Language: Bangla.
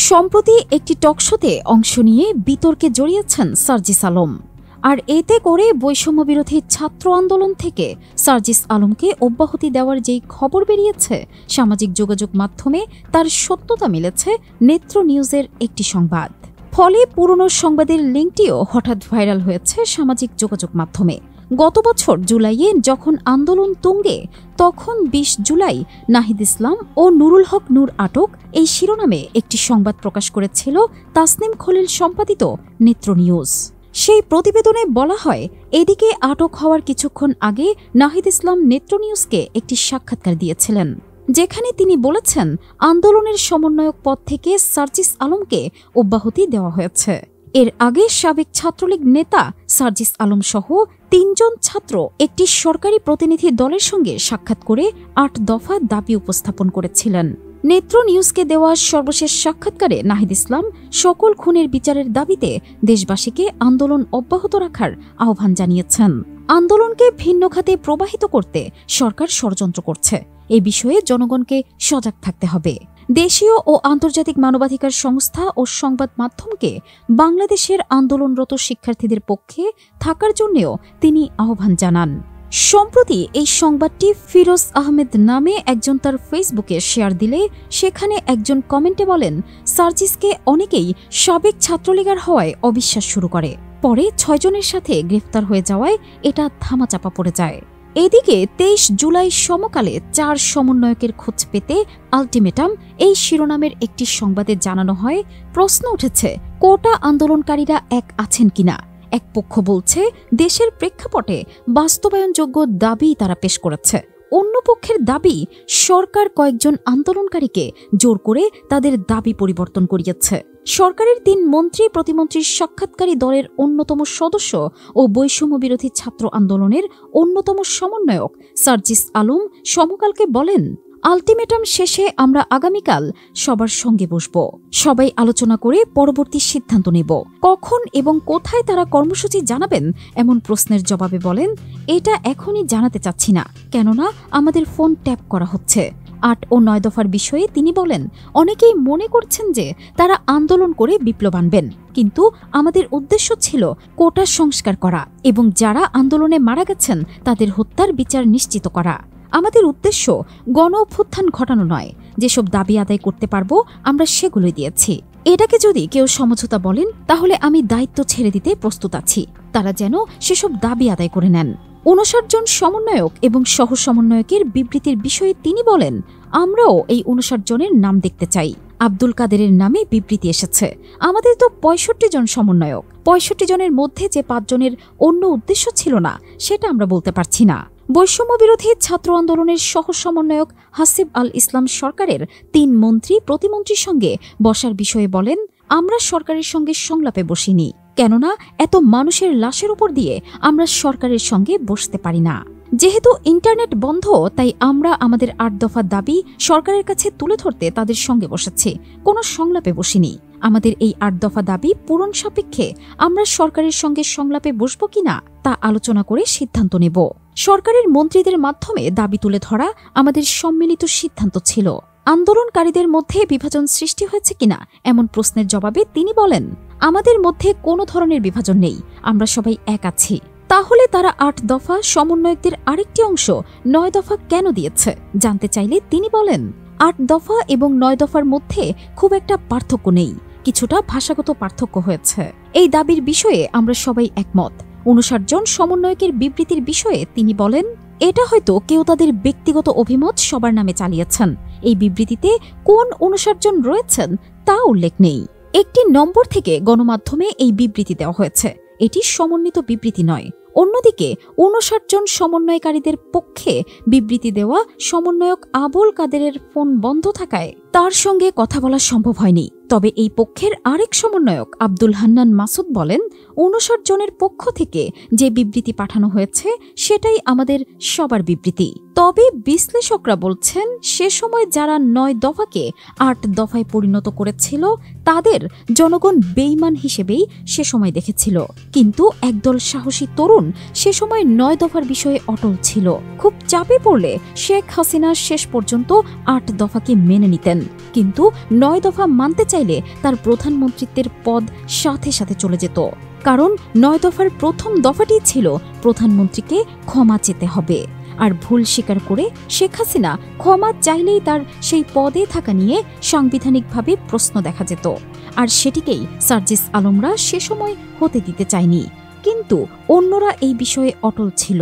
সম্প্রতি একটি টকশোতে অংশ নিয়ে বিতর্কে জড়িয়েছেন সার্জিস আলম। আর এতে করে বৈষম্যবিরোধী ছাত্র আন্দোলন থেকে সার্জিস আলমকে অব্যাহতি দেওয়ার যেই খবর বেরিয়েছে সামাজিক যোগাযোগ মাধ্যমে, তার সত্যতা মিলেছে নেত্র নিউজের একটি সংবাদ। ফলে পুরনো সংবাদের লিঙ্কটিও হঠাৎ ভাইরাল হয়েছে সামাজিক যোগাযোগ মাধ্যমে। গত বছর জুলাইয়ে যখন আন্দোলন তুঙ্গে, তখন ২০ জুলাই নাহিদ ইসলাম ও নুরুল হক নূর আটক এই শিরোনামে একটি সংবাদ প্রকাশ করেছিল তাসনিম খলিল সম্পাদিত নেত্র নিউজ। সেই প্রতিবেদনে বলা হয়, এদিকে আটক হওয়ার কিছুক্ষণ আগে নাহিদ ইসলাম নেত্র নিউজকে একটি সাক্ষাৎকার দিয়েছিলেন, যেখানে তিনি বলেছেন আন্দোলনের সমন্বয়ক পদ থেকে সার্জিস আলমকে অব্যাহতি দেওয়া হয়েছে। এর আগে সাবেক ছাত্রলীগ নেতা সার্জিস আলম সহ ৩ জন ছাত্র একটি সরকারি প্রতিনিধি দলের সঙ্গে সাক্ষাৎ করে ৮ দফা দাবি উপস্থাপন করেছিলেন। নেত্র নিউজকে দেওয়া সর্বশেষ সাক্ষাৎকারে নাহিদ ইসলাম সকল খুনের বিচারের দাবিতে দেশবাসীকে আন্দোলন অব্যাহত রাখার আহ্বান জানিয়েছেন। আন্দোলনকে ভিন্ন খাতে প্রবাহিত করতে সরকার ষড়যন্ত্র করছে, এ বিষয়ে জনগণকে সজাগ থাকতে হবে। দেশীয় ও আন্তর্জাতিক মানবাধিকার সংস্থা ও সংবাদ মাধ্যমকে বাংলাদেশের আন্দোলনরত শিক্ষার্থীদের পক্ষে থাকার জন্যও তিনি আহ্বান জানান। সম্প্রতি এই সংবাদটি ফিরোজ আহমেদ নামে একজন তার ফেসবুকে শেয়ার দিলে সেখানে একজন কমেন্টে বলেন, সার্জিসকে অনেকেই সাবেক ছাত্রলীগার হওয়ায় অবিশ্বাস শুরু করে, পরে ৬ জনের সাথে গ্রেফতার হয়ে যাওয়ায় এটা ধামাচাপা পড়ে যায়। এদিকে ২৩ জুলাই সমকালে ৪ সমন্বয়কের খোঁজ পেতে আলটিমেটাম এই শিরোনামের একটি সংবাদে জানানো হয়, প্রশ্ন উঠেছে কোটা আন্দোলনকারীরা এক আছেন কিনা। এক পক্ষ বলছে দেশের প্রেক্ষাপটে বাস্তবায়নযোগ্য দাবি তারা পেশ করেছে, অন্য পক্ষের দাবি সরকার কয়েকজন আন্দোলনকারীকে জোর করে তাদের দাবি পরিবর্তন করিয়েছে। সরকারের ৩ মন্ত্রী প্রতিমন্ত্রীর সাক্ষাৎকারী দলের অন্যতম সদস্য ও বৈষম্য বিরোধী ছাত্র আন্দোলনের অন্যতম সমন্বয়ক সার্জিস আলম সমকালকে বলেন, আলটিমেটাম শেষে আমরা আগামীকাল সবার সঙ্গে বসব, সবাই আলোচনা করে পরবর্তী সিদ্ধান্ত নেব। কখন এবং কোথায় তারা কর্মসূচি জানাবেন এমন প্রশ্নের জবাবে বলেন, এটা এখনই জানাতে চাচ্ছি না, কেননা আমাদের ফোন ট্যাপ করা হচ্ছে। ৮ ও ৯ দফার বিষয়ে তিনি বলেন, অনেকেই মনে করছেন যে তারা আন্দোলন করে বিপ্লব আনবেন, কিন্তু আমাদের উদ্দেশ্য ছিল কোটা সংস্কার করা এবং যারা আন্দোলনে মারা গেছেন তাদের হত্যার বিচার নিশ্চিত করা। আমাদের উদ্দেশ্য গণ অভ্যুত্থান ঘটানো নয়। যেসব দাবি আদায় করতে পারবো আমরা সেগুলো দিয়েছি। এটাকে যদি কেউ সমঝোতা বলেন তাহলে আমি দায়িত্ব ছেড়ে দিতে প্রস্তুত আছি, তারা যেন সেসব দাবি আদায় করে নেন। ৫৯ জন সমন্বয়ক এবং সহ সমন্বয়কের বিবৃতির বিষয়ে তিনি বলেন, আমরাও এই ৫৯ জনের নাম দেখতে চাই। আব্দুল কাদেরের নামে বিবৃতি এসেছে। আমাদের তো ৬৫ জন সমন্বয়ক, ৬৫ জনের মধ্যে যে ৫ জনের অন্য উদ্দেশ্য ছিল না সেটা আমরা বলতে পারছি না। বৈষম্য বিরোধী ছাত্র আন্দোলনের সহ সমন্বয়ক হাসিব আল ইসলাম সরকারের ৩ মন্ত্রী প্রতিমন্ত্রীর সঙ্গে বসার বিষয়ে বলেন, আমরা সরকারের সঙ্গে সংলাপে বসিনি, কেননা এত মানুষের লাশের উপর দিয়ে আমরা সরকারের সঙ্গে বসতে পারি না। যেহেতু ইন্টারনেট বন্ধ, তাই আমরা আমাদের ৮ দফা দাবি সরকারের কাছে তুলে ধরতে তাদের সঙ্গে বসেছি, কোনো সংলাপে বসিনি। আমাদের এই ৮ দফা দাবি পূরণ সাপেক্ষে আমরা সরকারের সঙ্গে সংলাপে বসব কিনা তা আলোচনা করে সিদ্ধান্ত নেব। সরকারের মন্ত্রীদের মাধ্যমে দাবি তুলে ধরা আমাদের সম্মিলিত সিদ্ধান্ত ছিল। আন্দোলনকারীদের মধ্যে বিভাজন সৃষ্টি হয়েছে কিনা এমন প্রশ্নের জবাবে তিনি বলেন, আমাদের মধ্যে কোনো ধরনের বিভাজন নেই, আমরা সবাই এক আছি। তাহলে তারা ৮ দফা সমন্বয়কদের আরেকটি অংশ ৯ দফা কেন দিয়েছে জানতে চাইলে তিনি বলেন, ৮ দফা এবং ৯ দফার মধ্যে খুব একটা পার্থক্য নেই, কিছুটা ভাষাগত পার্থক্য হয়েছে। এই দাবির বিষয়ে আমরা সবাই একমত। ৫৯ জন সমন্বয়কের বিবৃতির বিষয়ে তিনি বলেন, এটা হয়তো কেউ তাদের ব্যক্তিগত অভিমত সবার নামে চালিয়েছেন। এই বিবৃতিতে কোন ৫৯ জন রয়েছেন তা উল্লেখ নেই। একটি নম্বর থেকে গণমাধ্যমে এই বিবৃতি দেওয়া হয়েছে, এটি সমন্বিত বিবৃতি নয়। অন্যদিকে ৫৯ জন সমন্বয়কারীদের পক্ষে বিবৃতি দেওয়া সমন্বয়ক আবুল কাদেরের ফোন বন্ধ থাকায় তার সঙ্গে কথা বলা সম্ভব হয়নি। তবে এই পক্ষের আরেক সমন্বয়ক আব্দুল হান্নান মাসুদ বলেন, ৫৯ জনের পক্ষ থেকে যে বিবৃতি পাঠানো হয়েছে সেটাই আমাদের সবার বিবৃতি। তবে বিশ্লেষকরা বলছেন, সে সময় যারা ৯ দফাকে ৮ দফায় পরিণত করেছিল তাদের জনগণ বেঈমান হিসেবেই সে সময় দেখেছিল, কিন্তু একদল সাহসী তরুণ সে সময় ৯ দফার বিষয়ে অটল ছিল। খুব চাপে পড়লে শেখ হাসিনা শেষ পর্যন্ত ৮ দফাকে মেনে নিতেন। কিন্তু 9 দফা মানতে চাইলে তার প্রধানমন্ত্রিত্বের পদ সাথে সাথে চলে যেত। কারণ 9 দফার প্রথম দফাটি ছিল প্রধানমন্ত্রীকে ক্ষমা চেতে হবে। আর ভুল স্বীকার করে শেখ হাসিনা ক্ষমা চাইলেই তার সেই পদে থাকা নিয়ে সাংবিধানিকভাবে প্রশ্ন দেখা যেত। আর সেটিকেই সার্জিস আলমরা সে সময় হতে দিতে চায়নি। কিন্তু অন্যরা এই বিষয়ে অটল ছিল।